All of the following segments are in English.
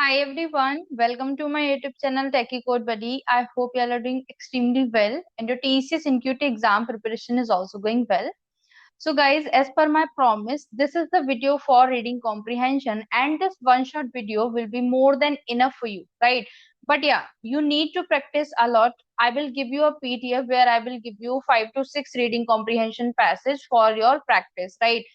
Hi everyone, welcome to my YouTube channel Techie CodeBuddy. I hope you all are doing extremely well and your TCS NQT exam preparation is also going well. So guys, as per my promise, this is the video for reading comprehension and this one shot video will be more than enough for you, right? But yeah, you need to practice a lot. I will give you a PDF where I will give you 5 to 6 reading comprehension passage for your practice, right?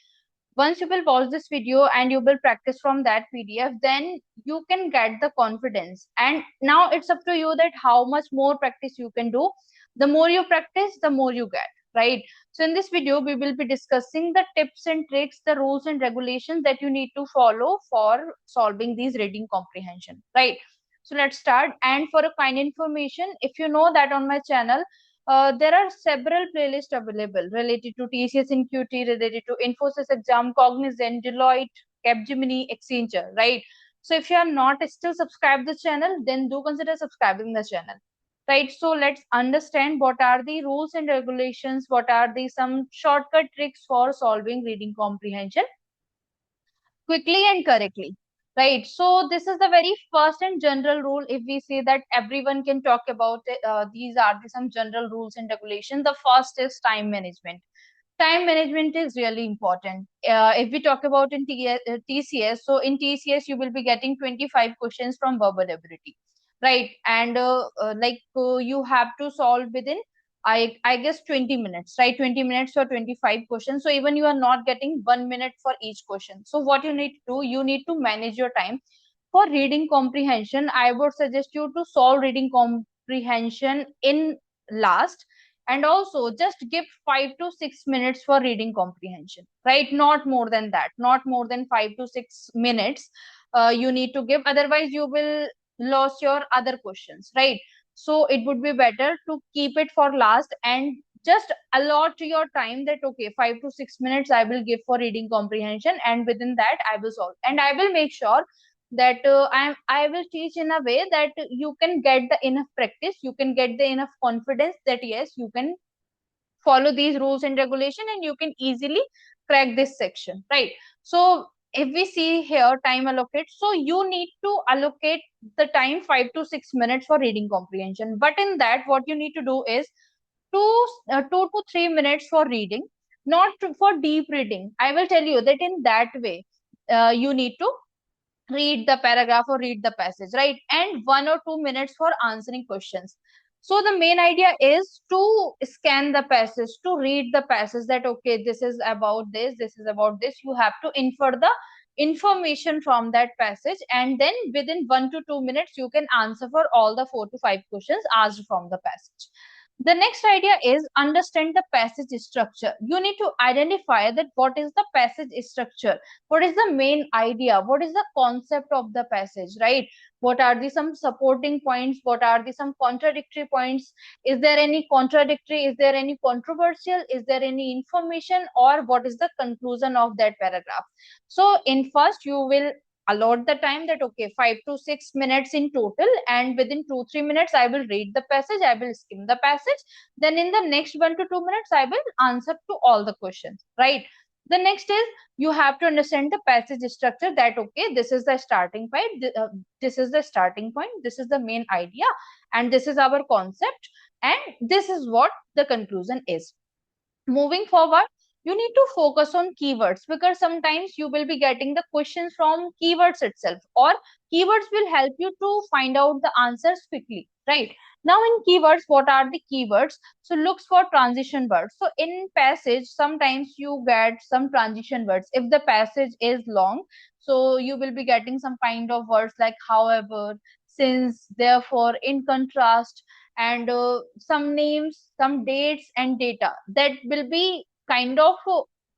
Once you will watch this video and you will practice from that PDF, then you can get the confidence. And now it's up to you that how much more practice you can do. The more you practice, the more you get, right? So in this video, we will be discussing the tips and tricks, the rules and regulations that you need to follow for solving these reading comprehension, right? So let's start. And for a kind information, if you know that on my channel, there are several playlists available related to TCS NQT, related to Infosys exam, Cognizant, Deloitte, Capgemini, Accenture, right? So if you are not still subscribed the channel, then do consider subscribing the channel, right? So let's understand what are the rules and regulations, what are the some shortcut tricks for solving reading comprehension quickly and correctly, right? So this is the very first and general rule. If we say that everyone can talk about it, these are some general rules and regulations. The first is time management. Time management is really important. If we talk about in TCS, so in TCS you will be getting 25 questions from verbal ability, right? And you have to solve within I guess 20 minutes, right? 20 minutes for 25 questions. So even you are not getting 1 minute for each question. So what you need to do, you need to manage your time. For reading comprehension, I would suggest you to solve reading comprehension in last, and also just give 5 to 6 minutes for reading comprehension, right? Not more than that, not more than 5 to 6 minutes you need to give, otherwise you will lose your other questions, right? So it would be better to keep it for last and just allot your time that okay, 5 to 6 minutes I will give for reading comprehension, and within that I will solve, and I will make sure that I will teach in a way that you can get the enough practice, you can get the enough confidence that yes, you can follow these rules and regulation and you can easily crack this section, right? So if we see here time allocate, so you need to allocate the time 5 to 6 minutes for reading comprehension, but in that what you need to do is 2 to 3 minutes for reading, not for deep reading. I will tell you that in that way you need to read the paragraph or read the passage, right? And 1 or 2 minutes for answering questions. So the main idea is to scan the passage, to read the passage that okay, this is about this is about this. You have to infer the information from that passage, and then within 1 to 2 minutes you can answer for all the 4 to 5 questions asked from the passage. The next idea is understand the passage structure. You need to identify that what is the passage structure, what is the main idea, what is the concept of the passage, right? What are the some supporting points, what are the some contradictory points, is there any contradictory, is there any controversial, is there any information, or what is the conclusion of that paragraph? So in first you will allot the time that okay, 5 to 6 minutes in total, and within 2 3 minutes I will read the passage, I will skim the passage, then in the next 1 to 2 minutes I will answer to all the questions, right? The next is you have to understand the passage structure that okay, this is the starting point, this is the starting point, this is the main idea, and this is our concept, and this is what the conclusion is. Moving forward, you need to focus on keywords, because sometimes you will be getting the questions from keywords itself, or keywords will help you to find out the answers quickly, right? Now in keywords, what are the keywords? So looks for transition words. So in passage sometimes you get some transition words. If the passage is long, so you will be getting some kind of words like however, since, therefore, in contrast, and some names, some dates and data that will be kind of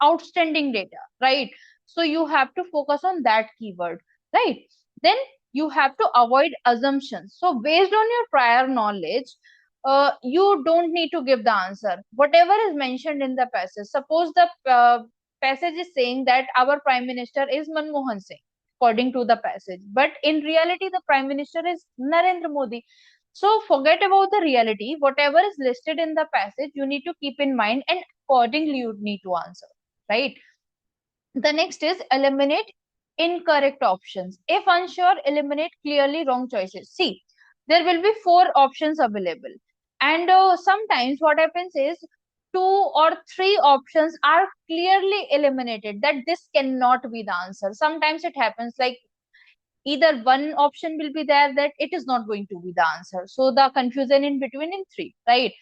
outstanding data, right? So you have to focus on that keyword, right? Then you have to avoid assumptions. So based on your prior knowledge, you don't need to give the answer. Whatever is mentioned in the passage, suppose the passage is saying that our prime minister is Manmohan Singh, according to the passage, but in reality the prime minister is Narendra Modi. So forget about the reality. Whatever is listed in the passage, you need to keep in mind, and accordingly you need to answer, right? The next is eliminate incorrect options. If unsure, eliminate clearly wrong choices. See, there will be 4 options available. And sometimes what happens is 2 or 3 options are clearly eliminated, that this cannot be the answer. Sometimes it happens like either one option will be there that it is not going to be the answer. So the confusion in between in 3, right?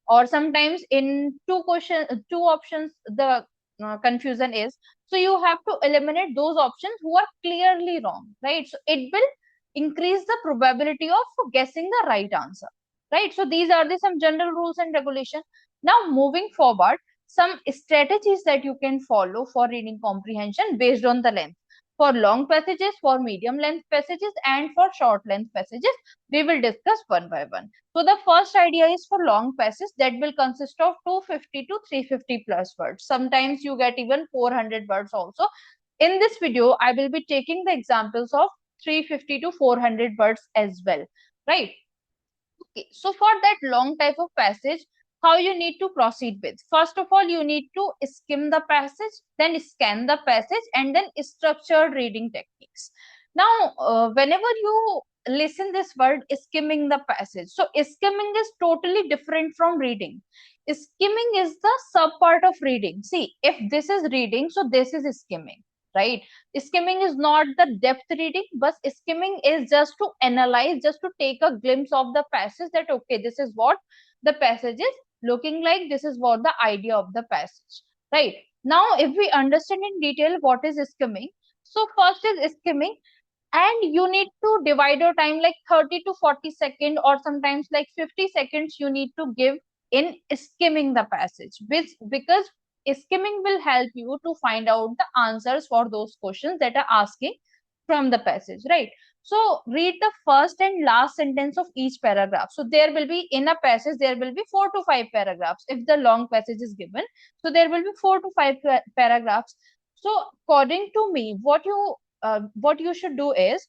Or sometimes in 2 options, the confusion is. So you have to eliminate those options who are clearly wrong, right? So it will increase the probability of guessing the right answer, right? So these are the some general rules and regulation. Now moving forward, some strategies that you can follow for reading comprehension based on the length. For long passages, for medium length passages, and for short length passages, we will discuss one by one. So the first idea is for long passages that will consist of 250 to 350 plus words. Sometimes you get even 400 words also. In this video, I will be taking the examples of 350 to 400 words as well, right? Okay, so for that long type of passage, how you need to proceed with? First of all, you need to skim the passage, then scan the passage, and then structured reading techniques. Now, whenever you listen this word skimming the passage, so skimming is totally different from reading. Skimming is the sub part of reading. See, if this is reading, so this is skimming, right? Skimming is not the depth reading, but skimming is just to analyze, just to take a glimpse of the passage, that okay, this is what the passage is looking like, this is what the idea of the passage, right? Now if we understand in detail what is skimming, so first is skimming, and you need to divide your time like 30 to 40 seconds, or sometimes like 50 seconds you need to give in skimming the passage, which because skimming will help you to find out the answers for those questions that are asking from the passage, right? So read the first and last sentence of each paragraph. So there will be in a passage, there will be 4 to 5 paragraphs if the long passage is given. So there will be 4 to 5 paragraphs. So according to me, what you should do is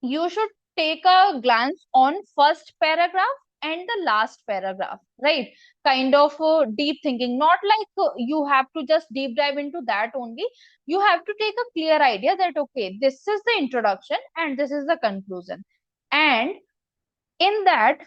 you should take a glance on first paragraph and the last paragraph, right? Kind of deep thinking, not like you have to just deep dive into that only. You have to take a clear idea that okay, this is the introduction and this is the conclusion, and in that,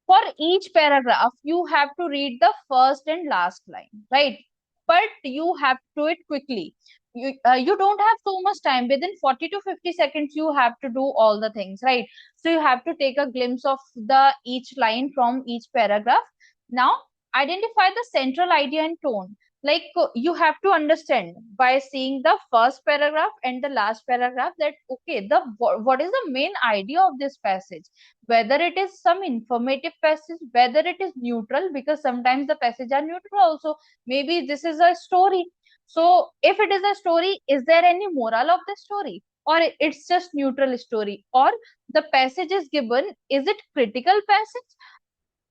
for each paragraph you have to read the first and last line, right? But you have to do it quickly. You don't have so much time. Within 40 to 50 seconds you have to do all the things, right? So you have to take a glimpse of the each line from each paragraph. Now identify the central idea and tone. Like you have to understand by seeing the first paragraph and the last paragraph that okay, the what is the main idea of this passage, whether it is some informative passage, whether it is neutral, because sometimes the passages are neutral also. Maybe this is a story. So if it is a story, is there any moral of the story? Or it's just neutral story? Or the passage is given, is it critical passage?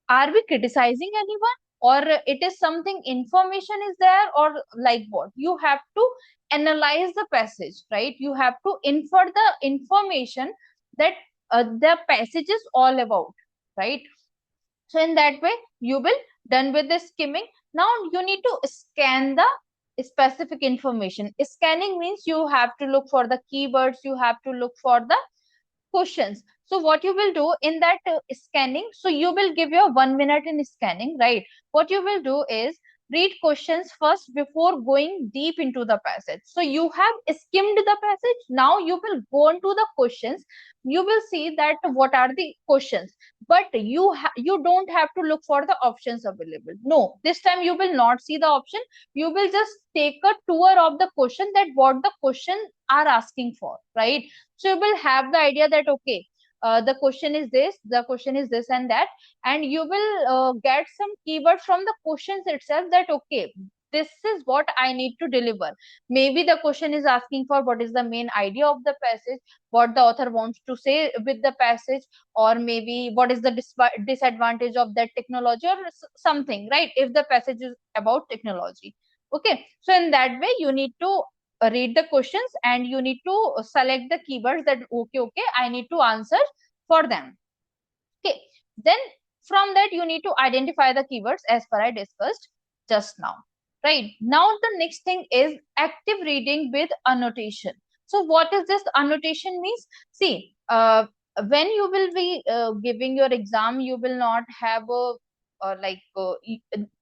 Are we criticizing anyone? Or it is something information is there, or like what? You have to analyze the passage, right? You have to infer the information that the passage is all about, right? So in that way you will done with the skimming. Now you need to scan the specific information. Scanning means you have to look for the keywords, you have to look for the questions. So what you will do in that scanning, so you will give your 1 minute in scanning, right? What you will do is read questions first before going deep into the passage. So you have skimmed the passage. Now you will go on to the questions. You will see that what are the questions, but you don't have to look for the options available. No, this time you will not see the option. You will just take a tour of the question, that what the question are asking for, right? So you will have the idea that okay, the question is this, the question is this and that, and you will get some keywords from the questions itself, that okay, this is what I need to deliver. Maybe the question is asking for what is the main idea of the passage, what the author wants to say with the passage, or maybe what is the disadvantage of that technology, or something, right? If the passage is about technology. Okay, so in that way you need to read the questions and you need to select the keywords that okay, I need to answer for them. Okay, then from that you need to identify the keywords as per I discussed just now, right? Now the next thing is active reading with annotation. So what is this annotation means? See, when you will be giving your exam, you will not have a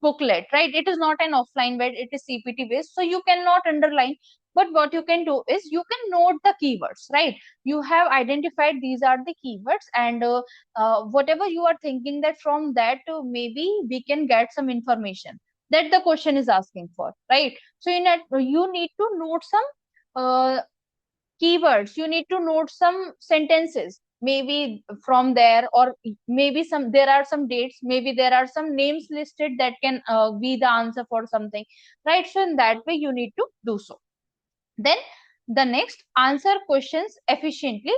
booklet, right? It is not an offline bed, it is CPT based, so you cannot underline. But what you can do is you can note the keywords, right? You have identified these are the keywords, and whatever you are thinking that from that maybe we can get some information that the question is asking for, right? So in that you need to note some uh, keywords, you need to note some sentences maybe from there, or maybe some there are some dates, maybe there are some names listed that can be the answer for something, right? So in that way you need to do so. Then the next, answer questions efficiently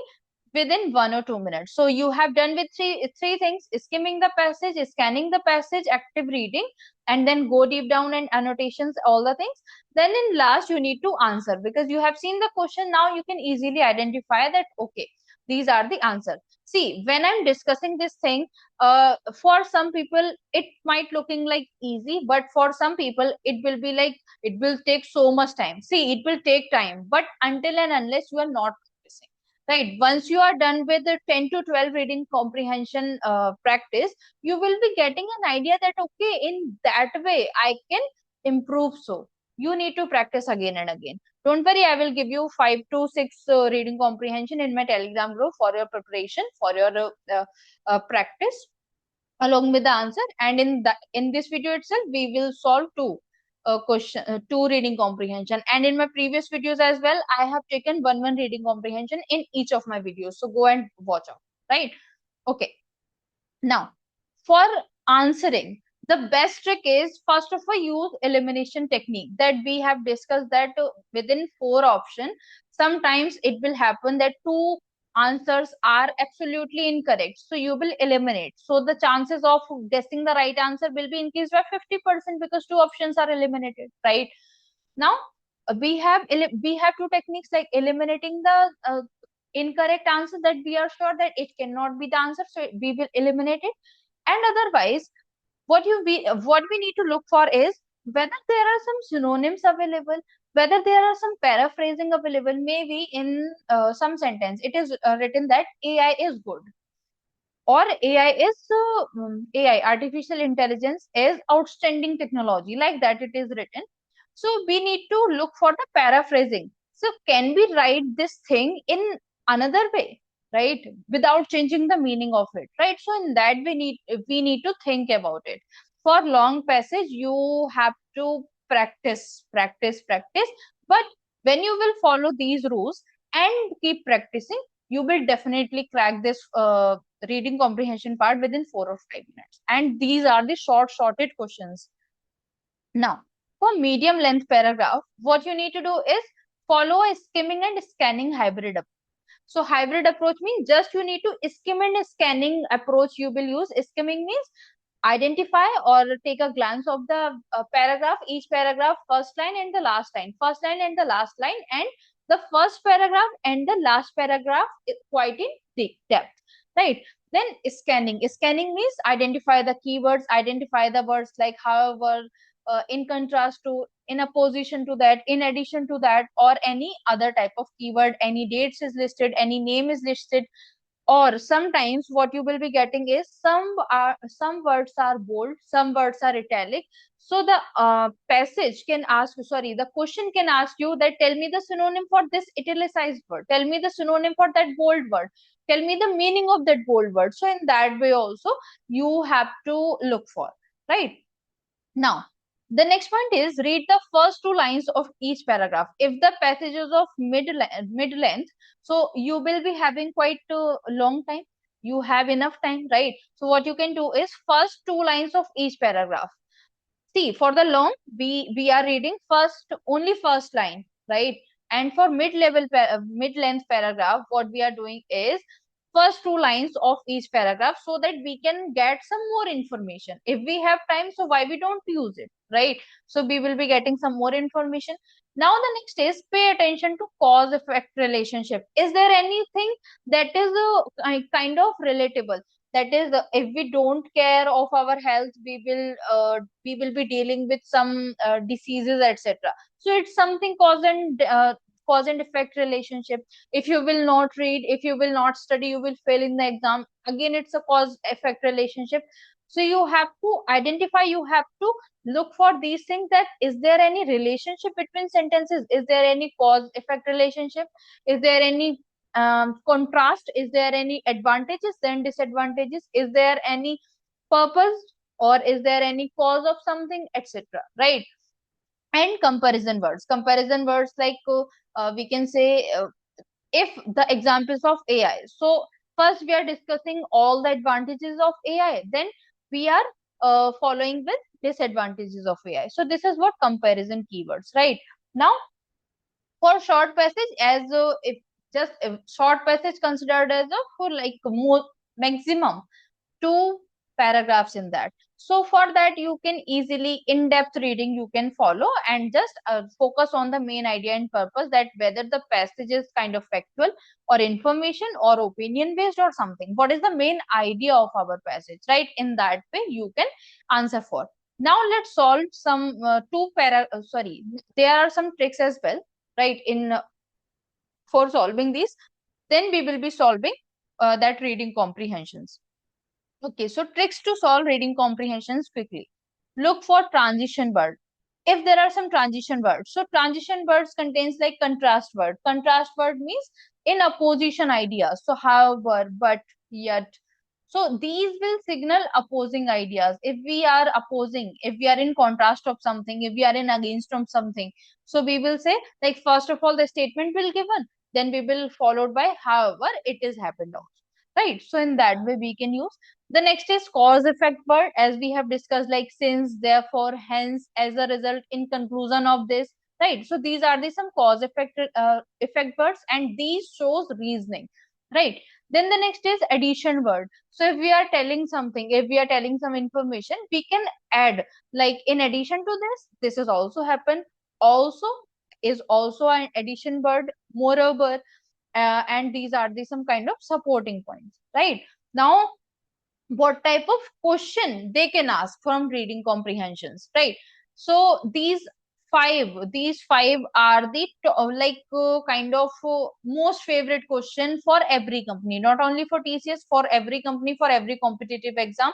within 1 or 2 minutes. So you have done with three things: skimming the passage, scanning the passage, active reading, and then go deep down and annotations, all the things. Then in last you need to answer, because you have seen the question, now you can easily identify that okay, these are the answer. See, when I'm discussing this thing, for some people it might looking like easy, but for some people it will be like it will take so much time. See, it will take time, but until and unless you are not practicing, right? Once you are done with the 10 to 12 reading comprehension practice, you will be getting an idea that okay, in that way I can improve. So you need to practice again and again. Don't worry, I will give you 5 to 6 reading comprehension in my Telegram group for your preparation, for your practice along with the answer. And in this video itself we will solve two reading comprehension, and in my previous videos as well I have taken one reading comprehension in each of my videos, so go and watch out, right? Okay, now for answering, the best trick is first of all use elimination technique that we have discussed, that within 4 options sometimes it will happen that two answers are absolutely incorrect, so you will eliminate, so the chances of guessing the right answer will be increased by 50% because two options are eliminated, right? Now we have two techniques like eliminating the incorrect answer that we are sure that it cannot be the answer, so we will eliminate it. And otherwise what we need to look for is whether there are some synonyms available, whether there are some paraphrasing available. Maybe in some sentence it is written that AI is good, or AI, artificial intelligence, is outstanding technology, like that it is written. So we need to look for the paraphrasing. So can we write this thing in another way, right? Without changing the meaning of it, right? So in that we need to think about it. For long passage, you have to practice, practice, practice. But when you will follow these rules and keep practicing, you will definitely crack this reading comprehension part within 4 or 5 minutes. And these are the shorted questions. Now, for medium length paragraph, what you need to do is follow a skimming and scanning hybrid approach. So hybrid approach means just you need to skim and scanning approach you will use. Skimming means identify or take a glance of the paragraph, each paragraph, first line and the last line, first line and the last line, and the first paragraph and the last paragraph is quite in deep depth, right? Then scanning means identify the keywords, identify the words like however, in contrast to, in opposition to that, in addition to that, or any other type of keyword, any dates is listed, any name is listed. Or sometimes what you will be getting is some words are bold, some words are italic. So the passage can ask, sorry, the question can ask you that tell me the synonym for this italicized word, tell me the synonym for that bold word, tell me the meaning of that bold word. So in that way also you have to look for, right? Now, the next point is read the first 2 lines of each paragraph. If the passage is of mid length, so you will be having quite a long time. You have enough time, right? So what you can do is first 2 lines of each paragraph. See, for the long, we are reading only first line, right? And for mid length paragraph, what we are doing is first 2 lines of each paragraph, so that we can get some more information. If we have time, so why we don't use it, right? So we will be getting some more information. Now the next is pay attention to cause effect relationship. Is there anything that is kind of relatable? That is, if we don't care of our health, we will be dealing with some diseases, etc. So it's something cause and effect relationship. If you will not read, if you will not study, you will fail in the exam. Again, it's a cause effect relationship. So you have to identify, you have to look for these things, that is there any relationship between sentences, is there any cause effect relationship, is there any contrast, is there any advantages and disadvantages, is there any purpose, or is there any cause of something, etc., right? And comparison words like we can say if the examples of AI. So first we are discussing all the advantages of AI, then we are following with disadvantages of AI. So this is what comparison keywords, right? Now for short passage, as if just if short passage considered as a for like more maximum two paragraphs in that. So for that, you can easily in-depth reading you can follow, and just focus on the main idea and purpose, that whether the passage is kind of factual or information or opinion based or something. What is the main idea of our passage, right? In that way, you can answer for. Now let's solve some sorry, there are some tricks as well, right? In for solving these, then we will be solving that reading comprehensions. Okay, so tricks to solve reading comprehensions quickly. Look for transition word. If there are some transition words, so transition words contains like contrast word. Contrast word means in opposition ideas. So however, but, yet. So these will signal opposing ideas. If we are opposing, if we are in contrast of something, if we are in against of something, so we will say like first of all the statement will given, then we will followed by however it is happened also. Right. So in that way we can use. The next is cause effect word, as we have discussed, like since, therefore, hence, as a result, in conclusion of this, right? So these are the some cause effect words, and these shows reasoning, right? Then the next is addition word. So if we are telling something, if we are telling some information, we can add like in addition to this is also happen, also is also an addition word, moreover, and these are the some kind of supporting points, right? Now what type of question they can ask from reading comprehensions, right? So these five are the kind of most favorite question for every company, not only for TCS, for every company, for every competitive exam.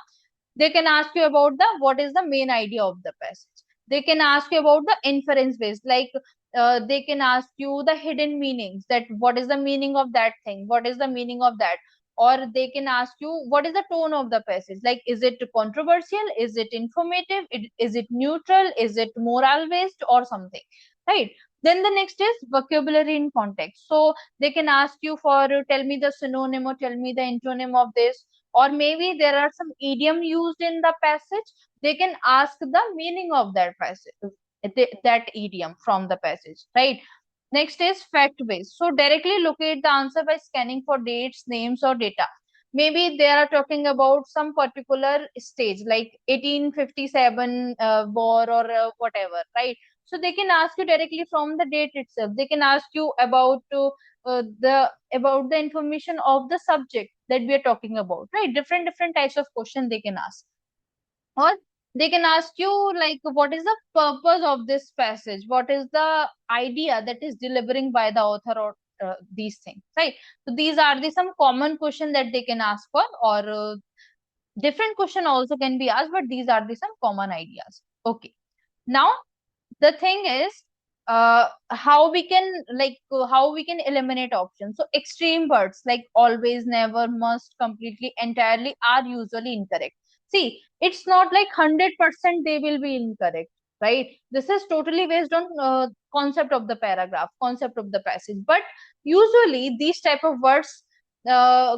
They can ask you about the what is the main idea of the passage. They can ask you about the inference based, like they can ask you the hidden meanings, that what is the meaning of that thing, what is the meaning of that. Or they can ask you what is the tone of the passage, like is it controversial, is it informative, is it neutral, is it moral based or something, right? Then the next is vocabulary in context. So they can ask you for tell me the synonym or tell me the antonym of this, or maybe there are some idiom used in the passage. They can ask the meaning of that passage, that idiom from the passage, right? Next is fact based. So directly locate the answer by scanning for dates, names, or data. Maybe they are talking about some particular stage, like 1857 war or whatever, right? So they can ask you directly from the date itself. They can ask you about the information of the subject that we are talking about, right? Different types of question they can ask. Or they can ask you like what is the purpose of this passage, what is the idea that is delivering by the author, or these things, right? So these are the some common question that they can ask for, or different question also can be asked, but these are the some common ideas. Okay, now the thing is how we can eliminate options. So extreme words like always, never, must, completely, entirely are usually incorrect. See, it's not like 100% they will be incorrect, right? This is totally based on concept of the paragraph, concept of the passage, but usually these type of words uh,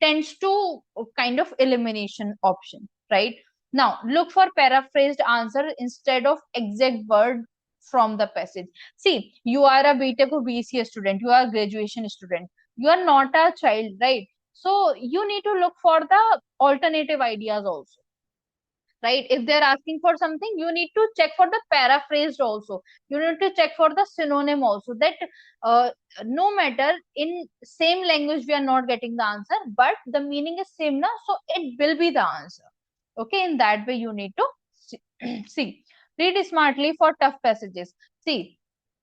tends to kind of elimination option, right? Now, look for paraphrased answer instead of exact word from the passage. See, you are a BTech or BCA student, you are a graduation student, you are not a child, right? So you need to look for the alternative ideas also, right? If they're asking for something, you need to check for the paraphrased also. You need to check for the synonym also, that uh, no matter in same language we are not getting the answer, but the meaning is same now, so it will be the answer. Okay, in that way you need to see. See, read smartly for tough passages. See,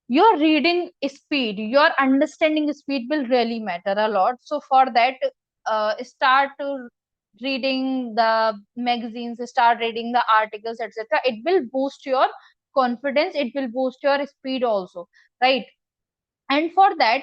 your reading speed, your understanding speed will really matter a lot. So for that, start to reading the magazines, start reading the articles, etc. It will boost your confidence, it will boost your speed also, right? And for that,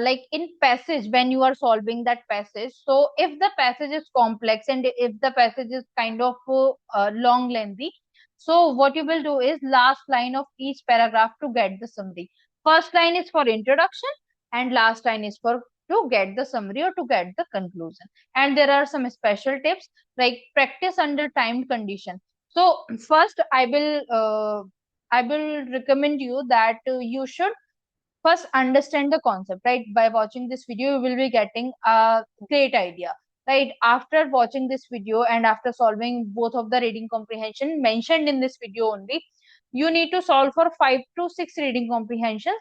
like in passage, when you are solving that passage, so if the passage is complex and if the passage is kind of long lengthy, so what you will do is last line of each paragraph to get the summary. First line is for introduction and last line is for to get the summary or to get the conclusion. And there are some special tips like practice under timed condition. So first I will recommend you that you should first understand the concept, right? By watching this video you will be getting a great idea, right? After watching this video and after solving both of the reading comprehension mentioned in this video only, you need to solve for 5 to 6 reading comprehensions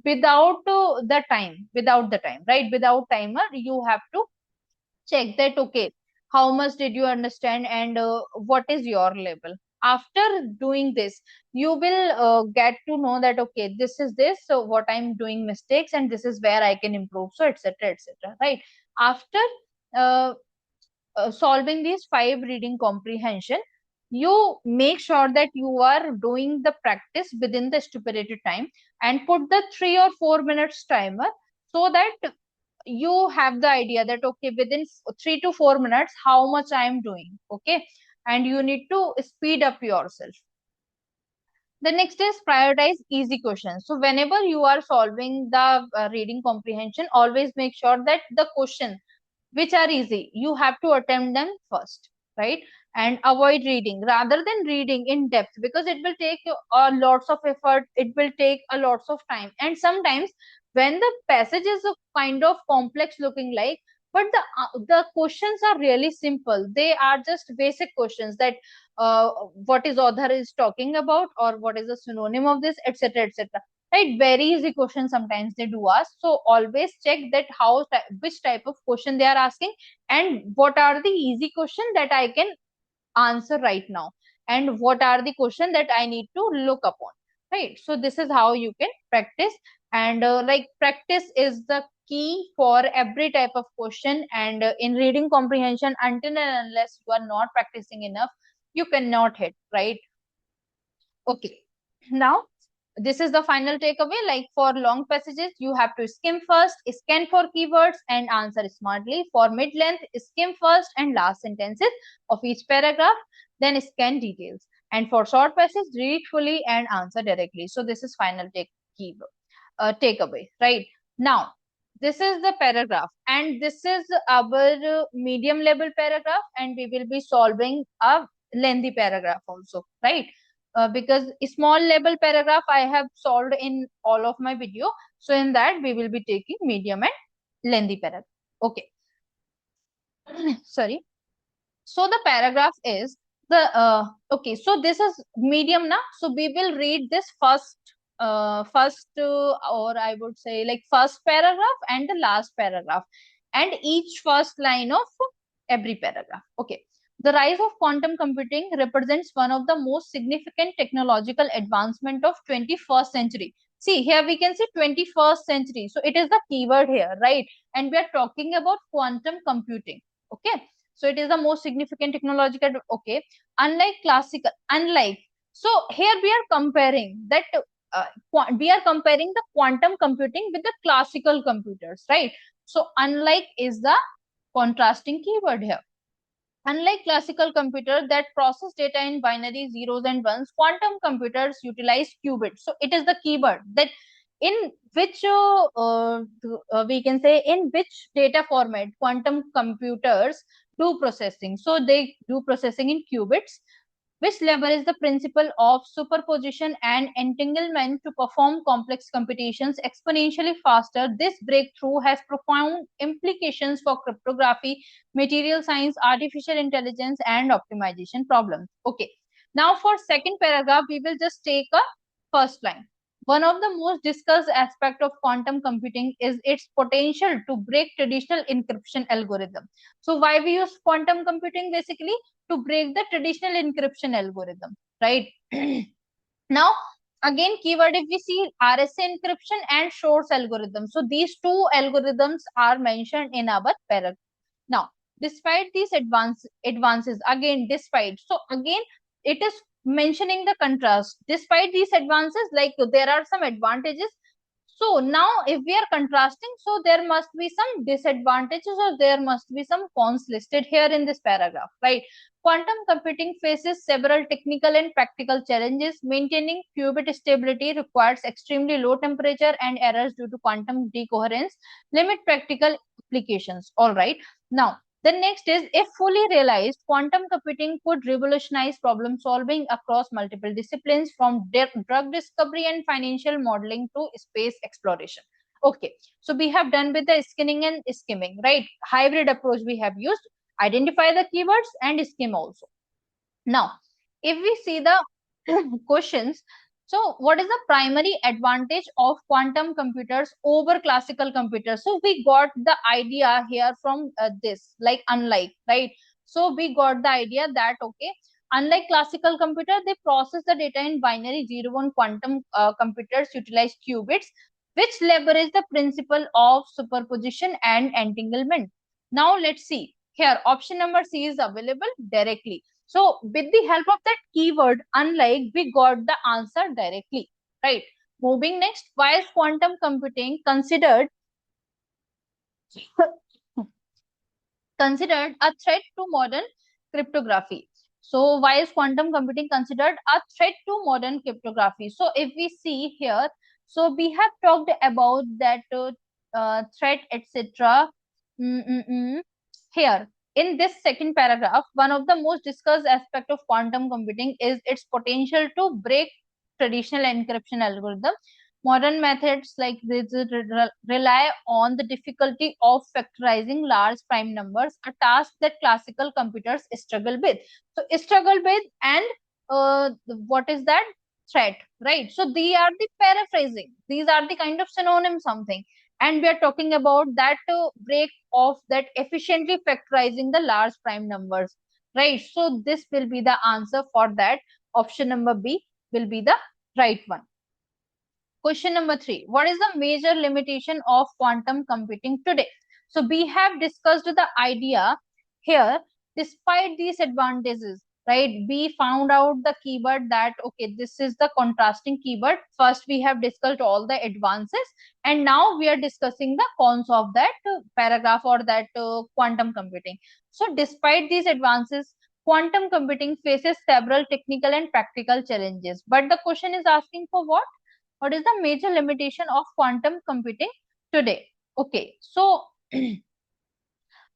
without the time, right? Without timer, you have to check that, okay, how much did you understand and what is your level. After doing this, you will get to know that, okay, this is this, so what I'm doing mistakes and this is where I can improve, so etc etc, right? After uh, solving these 5 reading comprehension, you make sure that you are doing the practice within the stipulated time and put the 3 or 4 minutes timer, so that you have the idea that, okay, within 3 to 4 minutes how much I am doing, okay? And you need to speed up yourself. The next is prioritize easy questions. So whenever you are solving the reading comprehension, always make sure that the question which are easy, you have to attempt them first, right? And avoid reading rather than reading in depth, because it will take you lots of effort, it will take a lots of time. And sometimes when the passage is a kind of complex looking like, but the questions are really simple, they are just basic questions that what is author is talking about or what is the synonym of this, etc etc, right? Very easy question sometimes they do ask. So always check that which type of question they are asking and what are the easy question that I can answer right now and what are the question that I need to look upon, right? So this is how you can practice. And like practice is the key for every type of question. And in reading comprehension, until and unless you are not practicing enough, you cannot hit, right? Okay. Now, this is the final takeaway. Like for long passages, you have to skim first, scan for keywords, and answer smartly. For mid-length, skim first and last sentences of each paragraph, then scan details. And for short passages, read fully and answer directly. So this is final takeaway, right? Now, this is the paragraph, and this is our medium level paragraph, and we will be solving a lengthy paragraph also, right? Because a small level paragraph I have solved in all of my video. So in that we will be taking medium and lengthy paragraph. Okay. Sorry. So the paragraph is the okay. So this is medium now. So we will read this or I would say like first paragraph and the last paragraph and each first line of every paragraph. Okay. The rise of quantum computing represents one of the most significant technological advancement of 21st century. See, here we can see 21st century. So it is the keyword here, right? And we are talking about quantum computing. Okay. So it is the most significant technological, okay. Unlike, so here we are comparing that, we are comparing the quantum computing with the classical computers, right? So unlike is the contrasting keyword here. Unlike classical computers that process data in binary zeros and ones, quantum computers utilize qubits. So it is the keyword that in which we can say in which data format quantum computers do processing. So they do processing in qubits, which leverage the principle of superposition and entanglement to perform complex computations exponentially faster. This breakthrough has profound implications for cryptography, material science, artificial intelligence, and optimization problems. Okay. Now for second paragraph, we will just take a first line. One of the most discussed aspects of quantum computing is its potential to break traditional encryption algorithm. So why we use quantum computing? Basically to break the traditional encryption algorithm, right? Now, Again, keyword, if we see RSA encryption and source algorithm. So these two algorithms are mentioned in our paragraph. Now, despite these advances, again, despite, so again, it is mentioning the contrast. Despite these advances, like there are some advantages. So now if we are contrasting, so there must be some disadvantages or there must be some cons listed here in this paragraph, right? Quantum computing faces several technical and practical challenges. Maintaining qubit stability requires extremely low temperature and errors due to quantum decoherence limit practical applications. All right. Now, the next is, if fully realized, quantum computing could revolutionize problem solving across multiple disciplines, from drug discovery and financial modeling to space exploration. Okay, so we have done with the skinning and skimming, right? Hybrid approach we have used. Identify the keywords and skim also. Now, if we see the questions, so what is the primary advantage of quantum computers over classical computers? So we got the idea here from this, like unlike, right? So we got the idea that, okay, unlike classical computer, they process the data in binary 0 1. Quantum computers utilize qubits, which leverage the principle of superposition and entanglement. Now let's see here. Option number C is available directly. So with the help of that keyword, unlike, we got the answer directly, right? Moving next, why is quantum computing considered considered a threat to modern cryptography? So why is quantum computing considered a threat to modern cryptography? So if we see here, so we have talked about that threat, etc. Here, in this second paragraph, one of the most discussed aspect of quantum computing is its potential to break traditional encryption algorithms. Modern methods like this rely on the difficulty of factorizing large prime numbers, a task that classical computers struggle with. So struggle with, and what is that? Threat, right? So they are the paraphrasing. These are the kind of synonym something. And we are talking about that break of that efficiently factorizing the large prime numbers, right? So this will be the answer for that. Option number B will be the right one. Question number 3. What is the major limitation of quantum computing today? So we have discussed the idea here. Despite these advantages, right, we found out the keyword that, okay, this is the contrasting keyword. First, we have discussed all the advances, and now we are discussing the cons of that paragraph or that quantum computing. So despite these advances, quantum computing faces several technical and practical challenges. But the question is asking for what? What is the major limitation of quantum computing today? Okay, so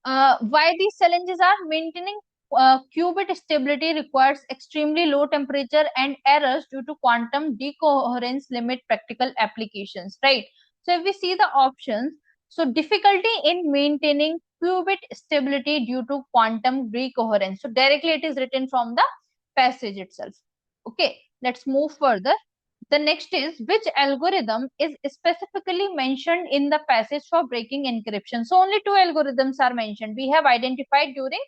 why these challenges are: maintaining qubit stability requires extremely low temperature and errors due to quantum decoherence limit practical applications, right? So if we see the options, so difficulty in maintaining qubit stability due to quantum decoherence. So directly it is written from the passage itself. Okay, let's move further. The next is, which algorithm is specifically mentioned in the passage for breaking encryption? So only two algorithms are mentioned. We have identified during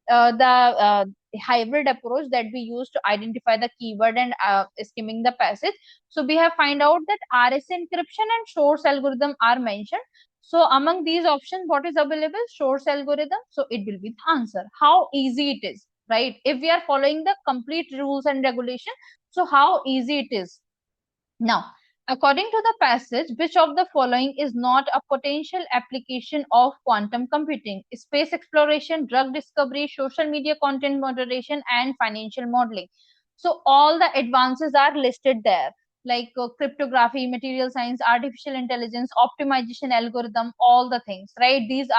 the hybrid approach that we use to identify the keyword and skimming the passage. So we have find out that RSA encryption and source algorithm are mentioned. So among these options, what is available? Source algorithm. So it will be the answer. How easy it is, right? If we are following the complete rules and regulation, so how easy it is. Now, according to the passage, which of the following is not a potential application of quantum computing? Space exploration, drug discovery, social media content moderation, and financial modeling. So all the advances are listed there, like cryptography, material science, artificial intelligence, optimization algorithm, all the things, right? These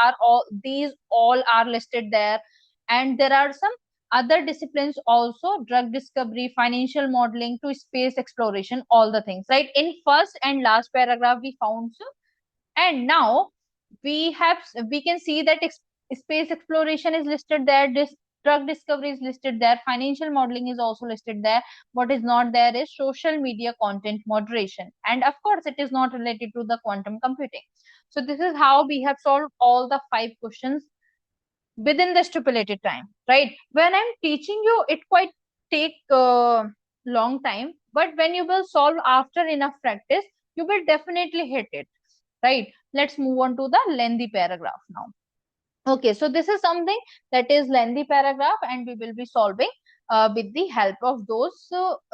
all are listed there. And there are some other disciplines also: drug discovery, financial modeling to space exploration, all the things, right? In first and last paragraph we found so. And now we can see that space exploration is listed there, this drug discovery is listed there, financial modeling is also listed there. What is not there is social media content moderation, and of course it is not related to the quantum computing. So this is how we have solved all the 5 questions within the stipulated time, right? When I'm teaching you, it quite take long time, but when you will solve after enough practice, you will definitely hit it, right? Let's move on to the lengthy paragraph now. Okay, so this is something that is lengthy paragraph, and we will be solving with the help of those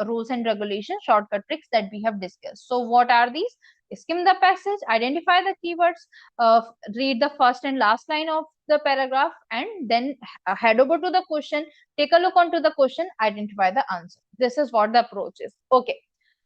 rules and regulations, shortcut tricks that we have discussed. So what are these? Skim the passage, identify the keywords, read the first and last line of the paragraph, and then head over to the question, take a look onto the question, identify the answer. This is what the approach is. Okay.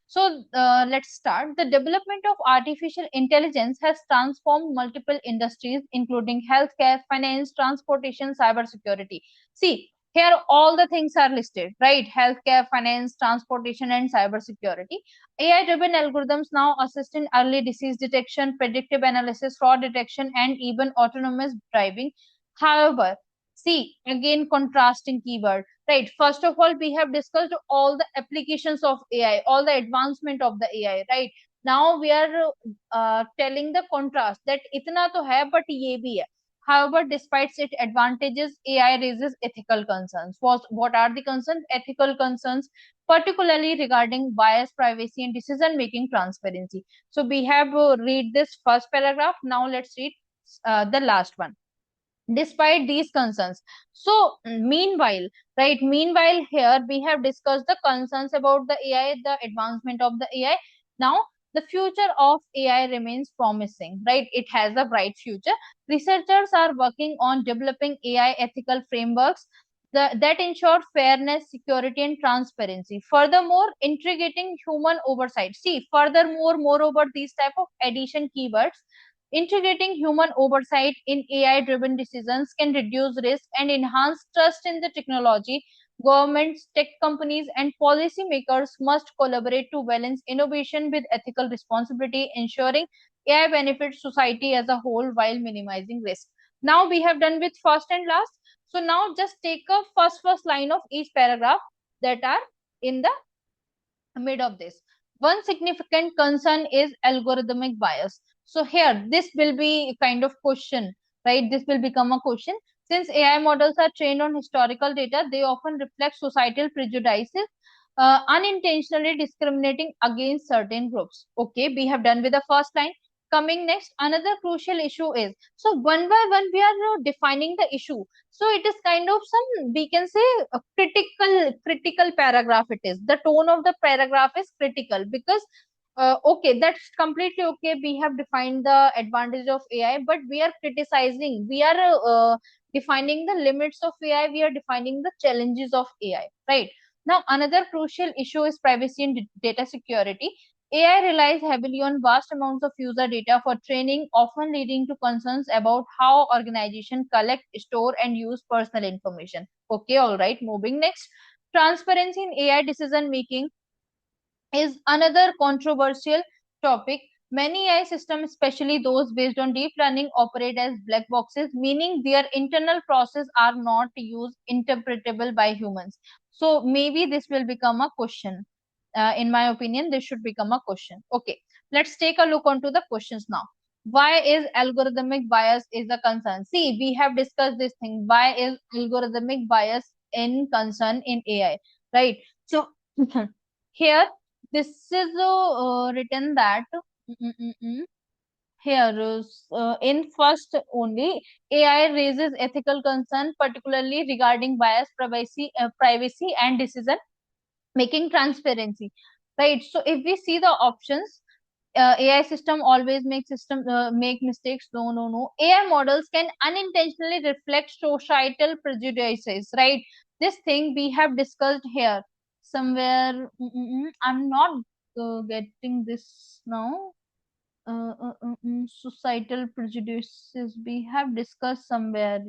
So let's start. The development of artificial intelligence has transformed multiple industries, including healthcare, finance, transportation, cybersecurity. See, here all the things are listed, right? Healthcare, finance, transportation, and cybersecurity. AI-driven algorithms now assist in early disease detection, predictive analysis, fraud detection, and even autonomous driving. However, see, again, contrasting keyword. Right. First of all, we have discussed all the applications of AI, all the advancement of the AI. Right. Now we are telling the contrast that itna to hai, but ye bhi hai. However, despite its advantages, AI raises ethical concerns. What are the concerns? Ethical concerns, particularly regarding bias, privacy, and decision-making transparency. So we have read this first paragraph. Now let's read the last one. Despite these concerns, so meanwhile here we have discussed the concerns about the AI, the advancement of the AI. Now the future of AI remains promising, right? It has a bright future. Researchers are working on developing AI ethical frameworks that ensure fairness, security, and transparency. Furthermore, integrating human oversight. See, furthermore, moreover, these type of addition keywords. Integrating human oversight in AI-driven decisions can reduce risk and enhance trust in the technology. Governments, tech companies, and policymakers must collaborate to balance innovation with ethical responsibility, ensuring AI benefits society as a whole while minimizing risk. Now we have done with first and last. So now just take a first line of each paragraph that are in the mid of this. One significant concern is algorithmic bias. So here, this will be kind of question, right? This will become a question. Since AI models are trained on historical data, they often reflect societal prejudices, unintentionally discriminating against certain groups. Okay, we have done with the first line. Coming next, another crucial issue is, so one by one we are defining the issue. So it is kind of some, we can say, a critical paragraph. It is the tone of the paragraph is critical because okay, that's completely okay. We have defined the advantage of AI, but we are criticizing, we are defining the limits of AI, we are defining the challenges of AI, right? Now another crucial issue is privacy and data security. AI relies heavily on vast amounts of user data for training, often leading to concerns about how organizations collect, store, and use personal information. Okay, all right, moving next. Transparency in AI decision making is another controversial topic. Many AI systems, especially those based on deep learning, operate as black boxes, meaning their internal processes are not used interpretable by humans. So maybe this will become a question. In my opinion, this should become a question. Okay, let's take a look onto the questions now. Why is algorithmic bias is a concern? See, we have discussed this thing. Why is algorithmic bias in concern in AI? Right. So here this is written that here is in first only AI raises ethical concern, particularly regarding bias, privacy, and decision making transparency. Right. So if we see the options, AI system always make mistakes. No, no, no. AI models can unintentionally reflect societal prejudices. Right. This thing we have discussed here somewhere. I'm not getting this now. Societal prejudices we have discussed somewhere.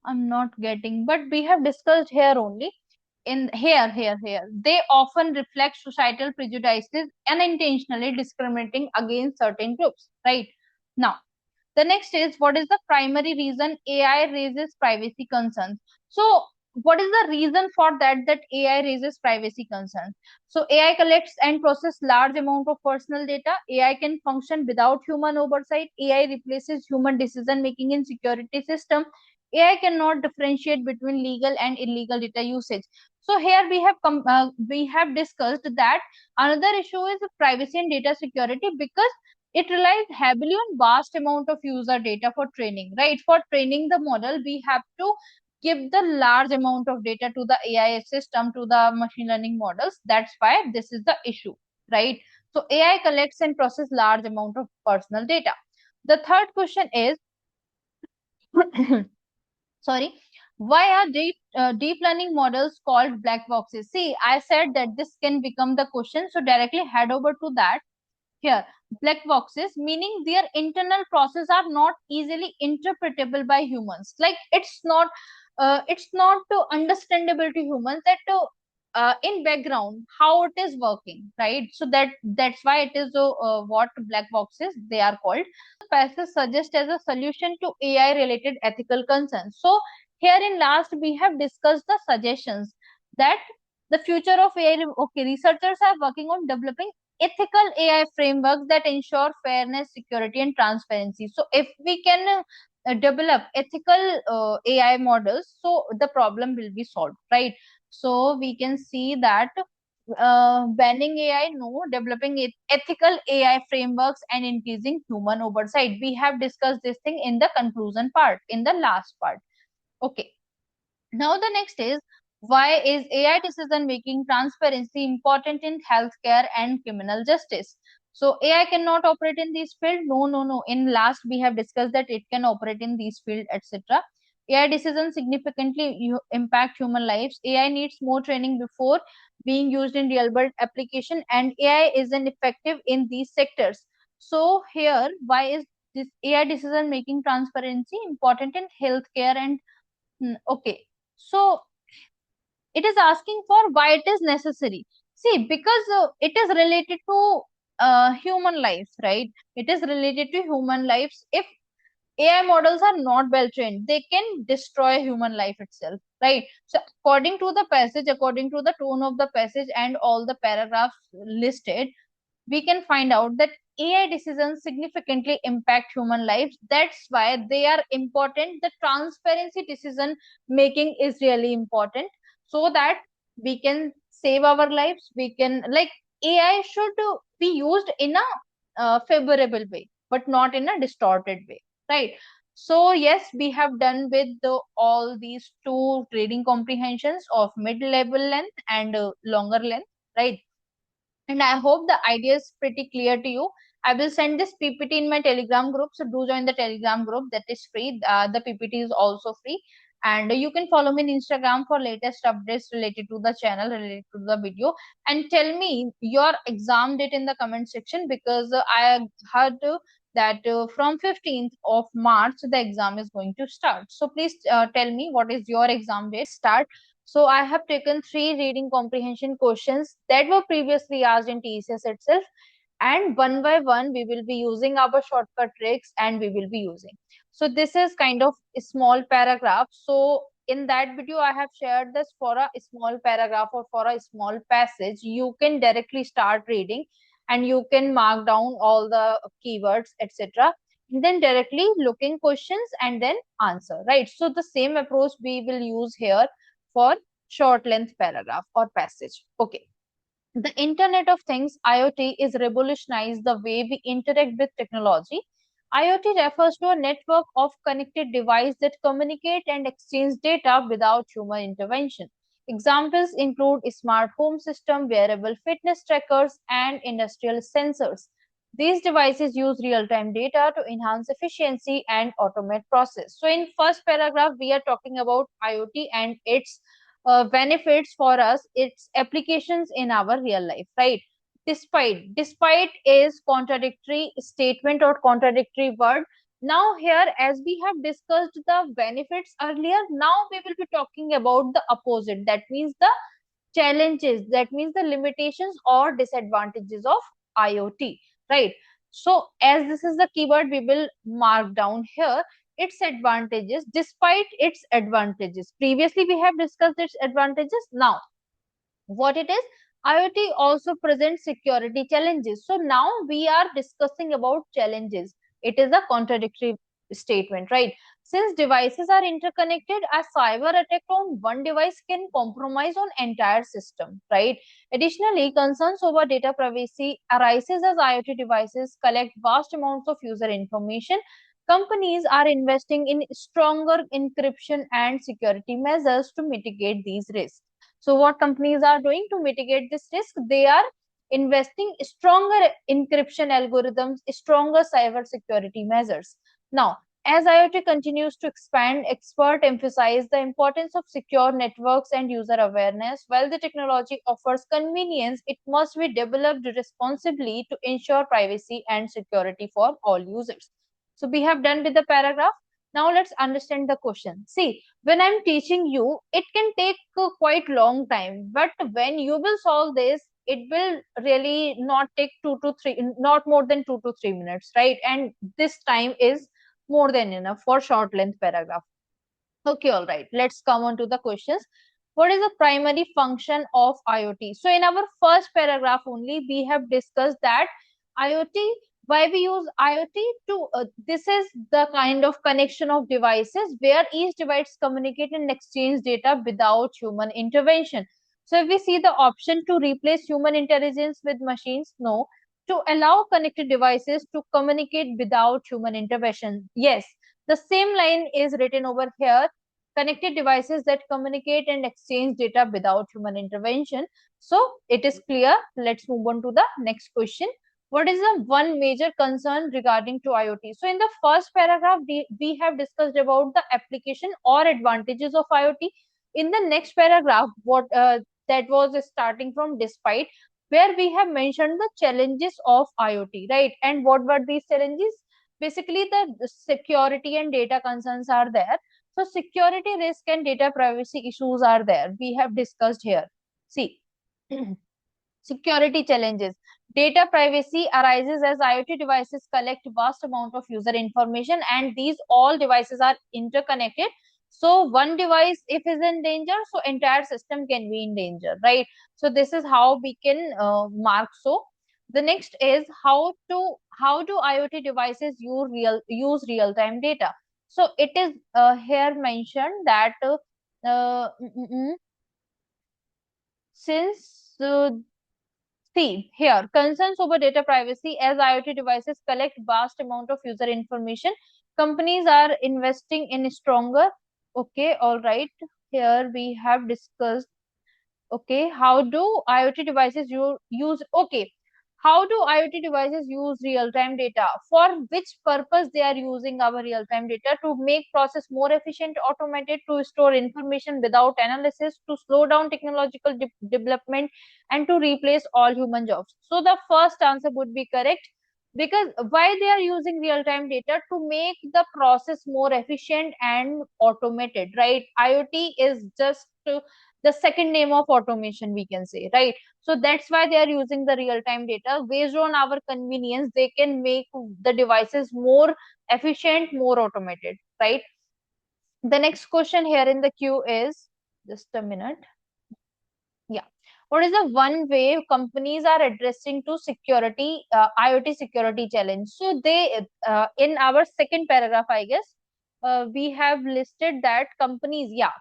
I'm not getting, but we have discussed here only. In here. They often reflect societal prejudices unintentionally discriminating against certain groups. Right. Now, the next is, what is the primary reason AI raises privacy concerns? So, what is the reason for that AI raises privacy concerns? So, AI collects and processes large amount of personal data. AI can function without human oversight. AI replaces human decision making in security system. AI cannot differentiate between legal and illegal data usage. So here we have discussed that another issue is privacy and data security, because it relies heavily on vast amount of user data for training, right? For training the model, we have to give the large amount of data to the AI system, to the machine learning models. That's why this is the issue, right? So AI collects and process large amount of personal data. The third question is, sorry, why are deep learning models called black boxes? See, I said that this can become the question, so directly head over to that. Here, black boxes, meaning their internal process are not easily interpretable by humans. Like it's not understandable to humans that in background how it is working, right? So that's why it is what black boxes they are called. Passage suggests as a solution to AI related ethical concerns. So here in last we have discussed the suggestions that the future of AI. Okay, researchers are working on developing ethical AI frameworks that ensure fairness, security, and transparency. So if we can develop ethical AI models, so the problem will be solved, right? So we can see that banning AI, no, developing ethical AI frameworks and increasing human oversight. We have discussed this thing in the conclusion part, in the last part. Okay. Now the next is, why is AI decision making transparency important in healthcare and criminal justice? So AI cannot operate in this field. No, no, no. In last we have discussed that it can operate in these field, etc. AI decisions significantly impact human lives. AI needs more training before being used in real world application, and AI isn't effective in these sectors. So here, why is this AI decision making transparency important in healthcare and okay. So it is asking for why it is necessary. See, because it is related to human lives, right? It is related to human lives. If AI models are not well trained, they can destroy human life itself, right? So according to the passage, according to the tone of the passage and all the paragraphs listed, we can find out that AI decisions significantly impact human lives. That's why they are important. The transparency decision making is really important, so that we can save our lives. We can, like, AI should be used in a favorable way, but not in a distorted way, right? So yes, we have done with all these two reading comprehensions of mid-level length and longer length, right? And I hope the idea is pretty clear to you. I will send this PPT in my Telegram group. So do join the Telegram group, that is free. The PPT is also free. And you can follow me on Instagram for latest updates related to the channel, related to the video. And tell me your exam date in the comment section, because I heard that from 15th of March, the exam is going to start. So please tell me what is your exam date start. So I have taken three reading comprehension questions that were previously asked in TCS itself, and one by one we will be using our shortcut tricks and we will be using. So this is kind of a small paragraph. So in that video I have shared this for a small paragraph or for a small passage. You can directly start reading and you can mark down all the keywords, etc. And then directly looking questions and then answer, right? So the same approach we will use here for short length paragraph or passage. Okay. The Internet of Things, IoT, is revolutionized the way we interact with technology. IoT refers to a network of connected devices that communicate and exchange data without human intervention. Examples include smart home system, wearable fitness trackers, and industrial sensors. These devices use real-time data to enhance efficiency and automate process. So in first paragraph, we are talking about IoT and its benefits for us, its applications in our real life, right? Despite is contradictory statement or contradictory word. Now here, as we have discussed the benefits earlier, now we will be talking about the opposite. That means the challenges, that means the limitations or disadvantages of IoT, right? So as this is the keyword, we will mark down here its advantages. Despite its advantages, previously we have discussed its advantages. Now what it is, IoT also presents security challenges. So now we are discussing about challenges. It is a contradictory statement, right? Since devices are interconnected, a cyber attack on one device can compromise on entire system, right? Additionally, concerns over data privacy arises as IoT devices collect vast amounts of user information. Companies are investing in stronger encryption and security measures to mitigate these risks. So what companies are doing to mitigate this risk? They are investing stronger encryption algorithms, stronger cyber security measures. Now, as IoT continues to expand, experts emphasize the importance of secure networks and user awareness. While the technology offers convenience, it must be developed responsibly to ensure privacy and security for all users. So we have done with the paragraph. Now let's understand the question. See, when I'm teaching you, it can take quite long time, but when you will solve this, it will really not take 2 to 3, not more than 2 to 3 minutes, right? And this time is more than enough for short length paragraph. Okay, all right. Let's come on to the questions. What is the primary function of IoT? So in our first paragraph only, we have discussed that IoT, why we use IoT to, this is the kind of connection of devices where each device communicate and exchange data without human intervention. So if we see the option to replace human intelligence with machines, no. To allow connected devices to communicate without human intervention, yes. The same line is written over here, connected devices that communicate and exchange data without human intervention. So it is clear. Let's move on to the next question. What is the one major concern regarding to IoT? So in the first paragraph, we have discussed about the application or advantages of IoT. In the next paragraph, what that was starting from despite, where we have mentioned the challenges of IoT, right? And what were these challenges? Basically, the security and data concerns are there. So security risk and data privacy issues are there. We have discussed here. See, security challenges. Data privacy arises as IoT devices collect vast amount of user information, and these all devices are interconnected. So one device if is in danger, so entire system can be in danger, right? So this is how we can mark. So the next is how do IoT devices use real time data? So it is here mentioned that uh, mm, mm, mm, since see here, concerns over data privacy as IoT devices collect vast amount of user information. Companies are investing in stronger. Okay, all right. Here we have discussed. Okay, how do IoT devices use? Okay, how do IoT devices use real-time data? For which purpose they are using our real-time data? To make process more efficient, automated, to store information without analysis, to slow down technological development, and to replace all human jobs. So the first answer would be correct, because why they are using real-time data? To make the process more efficient and automated, right? IoT is just the second name of automation, we can say, right? So that's why they are using the real time data. Based on our convenience, they can make the devices more efficient, more automated, right? The next question here in the queue is, just a minute. Yeah. What is the one way companies are addressing to security, IoT security challenge? So they, in our second paragraph, I guess, we have listed that companies, yeah,